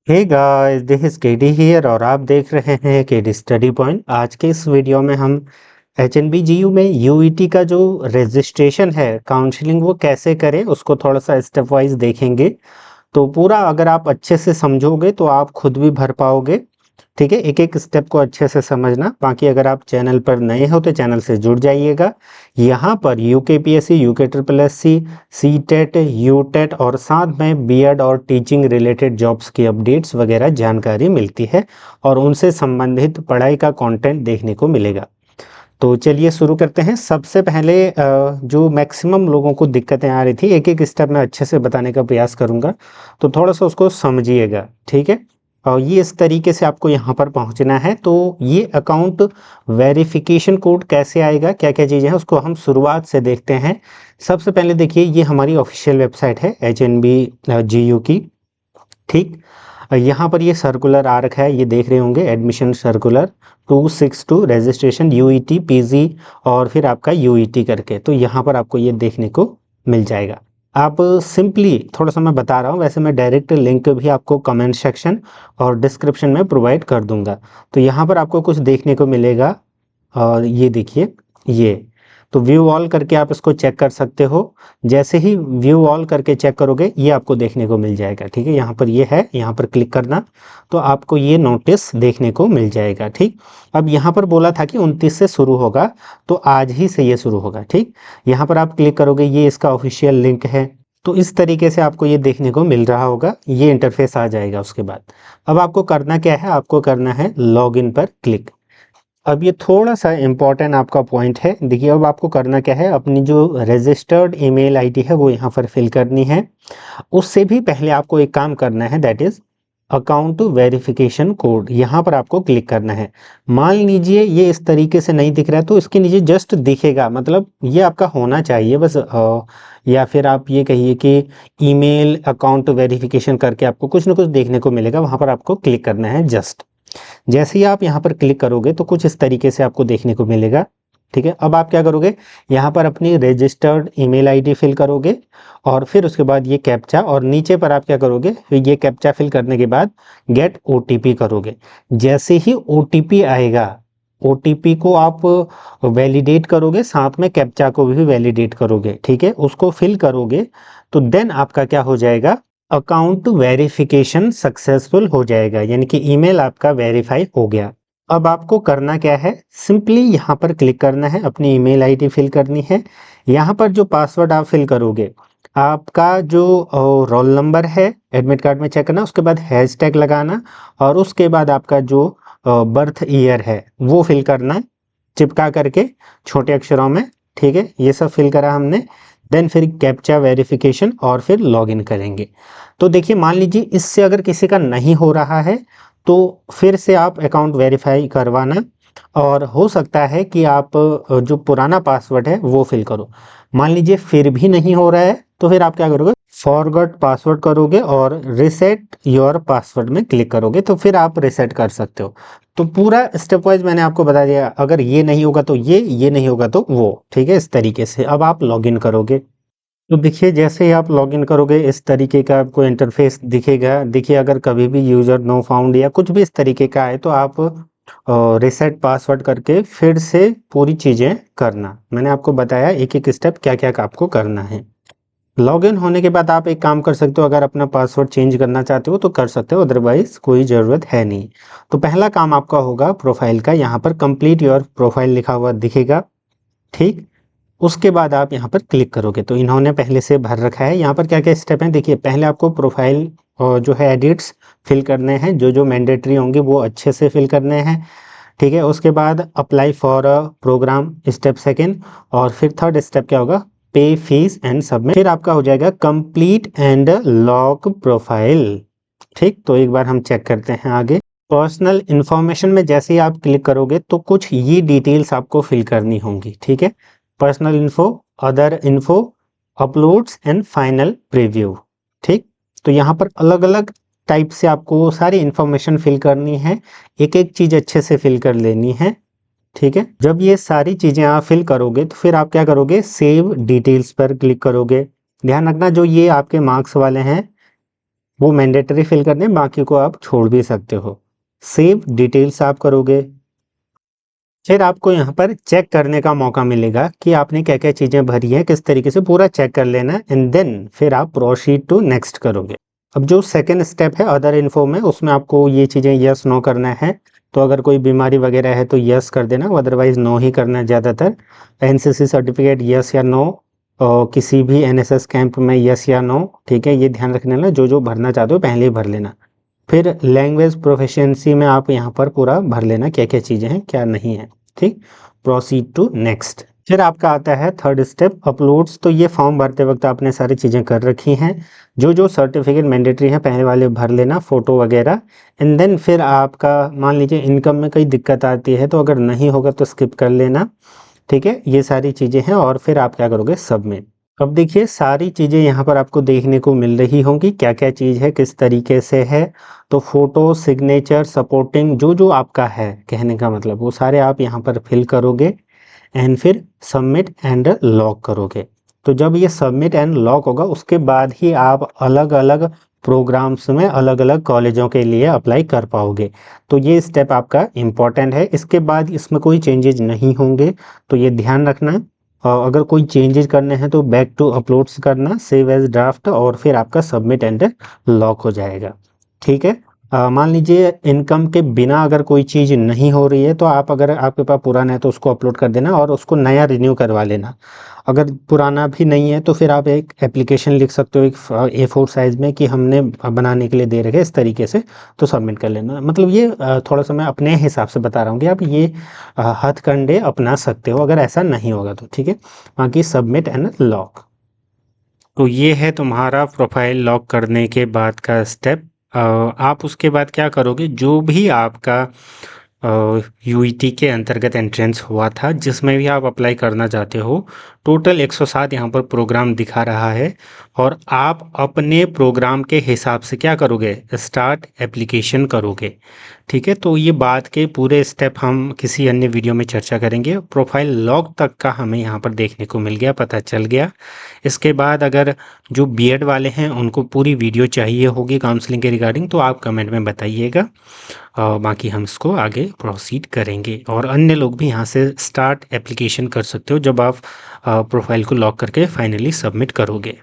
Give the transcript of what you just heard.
Hey guys, this is KD here और आप देख रहे हैं केडी स्टडी पॉइंट। आज के इस वीडियो में हम HNB-GU में यूईटी का जो रजिस्ट्रेशन है काउंसलिंग वो कैसे करें उसको थोड़ा सा स्टेप वाइज देखेंगे। तो पूरा अगर आप अच्छे से समझोगे तो आप खुद भी भर पाओगे। ठीक है, एक एक स्टेप को अच्छे से समझना। बाकी अगर आप चैनल पर नए हो तो चैनल से जुड़ जाइएगा। यहाँ पर UKPSC, UK triple SC, CTET, UTET और साथ में बीएड और टीचिंग रिलेटेड जॉब्स की अपडेट्स वगैरह जानकारी मिलती है और उनसे संबंधित पढ़ाई का कंटेंट देखने को मिलेगा। तो चलिए शुरू करते हैं। सबसे पहले जो मैक्सिमम लोगों को दिक्कतें आ रही थी, एक एक स्टेप मैं अच्छे से बताने का प्रयास करूंगा, तो थोड़ा सा उसको समझिएगा। ठीक है, और ये इस तरीके से आपको यहाँ पर पहुँचना है। तो ये अकाउंट वेरिफिकेशन कोड कैसे आएगा, क्या क्या चीज़ें हैं, उसको हम शुरुआत से देखते हैं। सबसे पहले देखिए, ये हमारी ऑफिशियल वेबसाइट है HNB-GU की। ठीक, यहाँ पर ये सर्कुलर आ रखा है, ये देख रहे होंगे, admission circular 262 registration UET PG और फिर आपका यूईटी करके। तो यहाँ पर आपको ये देखने को मिल जाएगा। आप सिंपली, थोड़ा सा मैं बता रहा हूँ, वैसे मैं डायरेक्ट लिंक भी आपको कमेंट सेक्शन और डिस्क्रिप्शन में प्रोवाइड कर दूंगा। तो यहाँ पर आपको कुछ देखने को मिलेगा और ये देखिए, ये तो व्यू ऑल करके आप इसको चेक कर सकते हो। जैसे ही व्यू ऑल करके चेक करोगे ये आपको देखने को मिल जाएगा। ठीक है, यहाँ पर ये है, यहाँ पर क्लिक करना तो आपको ये नोटिस देखने को मिल जाएगा। ठीक, अब यहाँ पर बोला था कि 29 से शुरू होगा, तो आज ही से ये शुरू होगा। ठीक, यहाँ पर आप क्लिक करोगे, ये इसका ऑफिशियल लिंक है। तो इस तरीके से आपको ये देखने को मिल रहा होगा, ये इंटरफेस आ जाएगा। उसके बाद अब आपको करना क्या है, आपको करना है लॉगिन पर क्लिक। अब ये थोड़ा सा इम्पोर्टेंट आपका पॉइंट है। देखिए, अब आपको करना क्या है, अपनी जो रजिस्टर्ड ईमेल आईडी है वो यहाँ पर फिल करनी है। उससे भी पहले आपको एक काम करना है, that is account verification code. यहाँ पर आपको क्लिक करना है। मान लीजिए ये इस तरीके से नहीं दिख रहा है तो इसके नीचे जस्ट दिखेगा, मतलब ये आपका होना चाहिए बस। या फिर आप ये कहिए कि ईमेल अकाउंट वेरिफिकेशन करके आपको कुछ ना कुछ देखने को मिलेगा, वहाँ पर आपको क्लिक करना है जस्ट। जैसे ही आप यहाँ पर क्लिक करोगे तो कुछ इस तरीके से आपको देखने को मिलेगा। ठीक है, अब आप क्या करोगे, यहाँ पर अपनी रजिस्टर्ड ईमेल आईडी फिल करोगे और फिर उसके बाद ये कैप्चा, और नीचे पर आप क्या करोगे, ये कैप्चा फिल करने के बाद गेट ओटीपी करोगे। जैसे ही ओटीपी आएगा, ओटीपी को आप वैलिडेट करोगे, साथ में कैप्चा को भी वैलिडेट करोगे। ठीक है, उसको फिल करोगे तो देन आपका क्या हो जाएगा, अकाउंट वेरिफिकेशन सक्सेसफुल हो जाएगा, यानी कि ईमेल आपका वेरीफाई हो गया। अब आपको करना क्या है, सिंपली यहाँ पर क्लिक करना है, अपनी ईमेल आईडी फिल करनी है। यहाँ पर जो पासवर्ड आप फिल करोगे, आपका जो रोल नंबर है एडमिट कार्ड में चेक करना, उसके बाद हैशटैग लगाना और उसके बाद आपका जो बर्थ ईयर है वो फिल करना चिपका करके छोटे अक्षरों में। ठीक है, ये सब फिल करा हमने। देन फिर कैप्चा वेरिफिकेशन और फिर लॉगिन करेंगे। तो देखिए, मान लीजिए इससे अगर किसी का नहीं हो रहा है तो फिर से आप अकाउंट वेरीफाई करवाना, और हो सकता है कि आप जो पुराना पासवर्ड है वो फिल करो। मान लीजिए फिर भी नहीं हो रहा है तो फिर आप क्या करोगे, फॉरगॉट पासवर्ड करोगे और रिसेट योर पासवर्ड में क्लिक करोगे, तो फिर आप रिसेट कर सकते हो। तो पूरा स्टेप वाइज मैंने आपको बता दिया, अगर ये नहीं होगा तो ये नहीं होगा तो वो। ठीक है, इस तरीके से अब आप लॉगिन करोगे। तो देखिए, जैसे ही आप लॉगिन करोगे इस तरीके का आपको इंटरफेस दिखेगा। देखिए, अगर कभी भी यूजर नो फाउंड या कुछ भी इस तरीके का आए तो आप रिसेट पासवर्ड करके फिर से पूरी चीज़ें करना। मैंने आपको बताया एक एक स्टेप क्या क्या आपको करना है। लॉगिन होने के बाद आप एक काम कर सकते हो, अगर अपना पासवर्ड चेंज करना चाहते हो तो कर सकते हो, अदरवाइज कोई ज़रूरत है नहीं। तो पहला काम आपका होगा प्रोफाइल का, यहाँ पर कंप्लीट योर प्रोफाइल लिखा हुआ दिखेगा। ठीक, उसके बाद आप यहाँ पर क्लिक करोगे तो इन्होंने पहले से भर रखा है। यहाँ पर क्या क्या स्टेप हैं, देखिए, पहले आपको प्रोफाइल और जो है एडिट्स फिल करने हैं, जो मैंडेटरी होंगे वो अच्छे से फिल करने हैं। ठीक है, उसके बाद apply for a program step second, और फिर थर्ड स्टेप क्या होगा, पे फीस एंड सबमिट। फिर आपका हो जाएगा कंप्लीट एंड लॉक प्रोफाइल। ठीक, तो एक बार हम चेक करते हैं आगे। पर्सनल इंफॉर्मेशन में जैसे ही आप क्लिक करोगे तो कुछ ये डिटेल्स आपको फिल करनी होंगी। ठीक है, personal info, other info, uploads and final preview. ठीक, तो यहाँ पर अलग अलग टाइप से आपको सारी इंफॉर्मेशन फिल करनी है, एक एक चीज़ अच्छे से फिल कर लेनी है। ठीक है, जब ये सारी चीज़ें आप फिल करोगे तो फिर आप क्या करोगे, सेव डिटेल्स पर क्लिक करोगे। ध्यान रखना, जो ये आपके मार्क्स वाले हैं वो मैंडेटरी फिल करने हैं, बाकी को आप छोड़ भी सकते हो। सेव डिटेल्स आप करोगे, फिर आपको यहाँ पर चेक करने का मौका मिलेगा कि आपने क्या क्या चीज़ें भरी हैं, किस तरीके से पूरा चेक कर लेना है, एंड देन फिर आप प्रोसीड टू नेक्स्ट करोगे। अब जो सेकंड स्टेप है अदर इन्फो में, उसमें आपको ये चीज़ें यस नो करना है। तो अगर कोई बीमारी वगैरह है तो यस कर देना, अदरवाइज नो ही करना है ज़्यादातर। एनसीसी सर्टिफिकेट यस या नो, और किसी भी एनएसएस कैंप में यस या नो, ठीक है, ये ध्यान रखने ना, जो जो भरना चाहते हो पहले ही भर लेना। फिर लैंग्वेज प्रोफिशिएंसी में आप यहाँ पर पूरा भर लेना क्या क्या चीज़ें हैं क्या नहीं है, ठीक। Proceed to next. फिर आपका आता है थर्ड स्टेप अपलोड्स। तो ये फॉर्म भरते वक्त आपने सारी चीज़ें कर रखी हैं, जो जो सर्टिफिकेट मैंडेटरी हैं पहले वाले भर लेना, फ़ोटो वगैरह। एंड देन फिर आपका मान लीजिए इनकम में कोई दिक्कत आती है तो अगर नहीं होगा तो स्किप कर लेना, ठीक है। ये सारी चीज़ें हैं और फिर आप क्या करोगे, सबमिट। अब देखिए सारी चीज़ें यहाँ पर आपको देखने को मिल रही होंगी, क्या क्या चीज़ है किस तरीके से है। तो फोटो, सिग्नेचर, सपोर्टिंग, जो जो आपका है कहने का मतलब, वो सारे आप यहाँ पर फिल करोगे एंड फिर सबमिट एंड लॉक करोगे। तो जब ये सबमिट एंड लॉक होगा उसके बाद ही आप अलग अलग प्रोग्राम्स में अलग अलग कॉलेजों के लिए अप्लाई कर पाओगे। तो ये स्टेप आपका इम्पॉर्टेंट है, इसके बाद इसमें कोई चेंजेज नहीं होंगे, तो ये ध्यान रखना है। और अगर कोई चेंजेस करने हैं तो बैक टू अपलोड्स करना, सेव एज ड्राफ्ट, और फिर आपका सबमिट एंड लॉक हो जाएगा, ठीक है। मान लीजिए इनकम के बिना अगर कोई चीज़ नहीं हो रही है तो आप, अगर आपके पास पुराना है तो उसको अपलोड कर देना और उसको नया रिन्यू करवा लेना। अगर पुराना भी नहीं है तो फिर आप एक एप्लीकेशन लिख सकते हो एक A4 साइज़ में कि हमने बनाने के लिए दे रखे इस तरीके से, तो सबमिट कर लेना। मतलब ये थोड़ा सा मैं अपने हिसाब से बता रहा हूँ कि आप ये हथकंडे अपना सकते हो अगर ऐसा नहीं होगा तो, ठीक है। बाकी सबमिट एंड लॉक। तो ये है तुम्हारा प्रोफाइल लॉक करने के बाद का स्टेप। आप उसके बाद क्या करोगे, जो भी आपका यूईटी के अंतर्गत एंट्रेंस हुआ था जिसमें भी आप अप्लाई करना चाहते हो, टोटल 107 यहाँ पर प्रोग्राम दिखा रहा है, और आप अपने प्रोग्राम के हिसाब से क्या करोगे, स्टार्ट एप्लीकेशन करोगे, ठीक है। तो ये बात के पूरे स्टेप हम किसी अन्य वीडियो में चर्चा करेंगे। प्रोफाइल लॉक तक का हमें यहाँ पर देखने को मिल गया, पता चल गया। इसके बाद अगर जो बीएड वाले हैं उनको पूरी वीडियो चाहिए होगी काउंसलिंग के रिगार्डिंग, तो आप कमेंट में बताइएगा, बाकी हम इसको आगे प्रोसीड करेंगे। और अन्य लोग भी यहाँ से स्टार्ट एप्लीकेशन कर सकते हो जब आप प्रोफाइल को लॉक करके फाइनली सबमिट करोगे।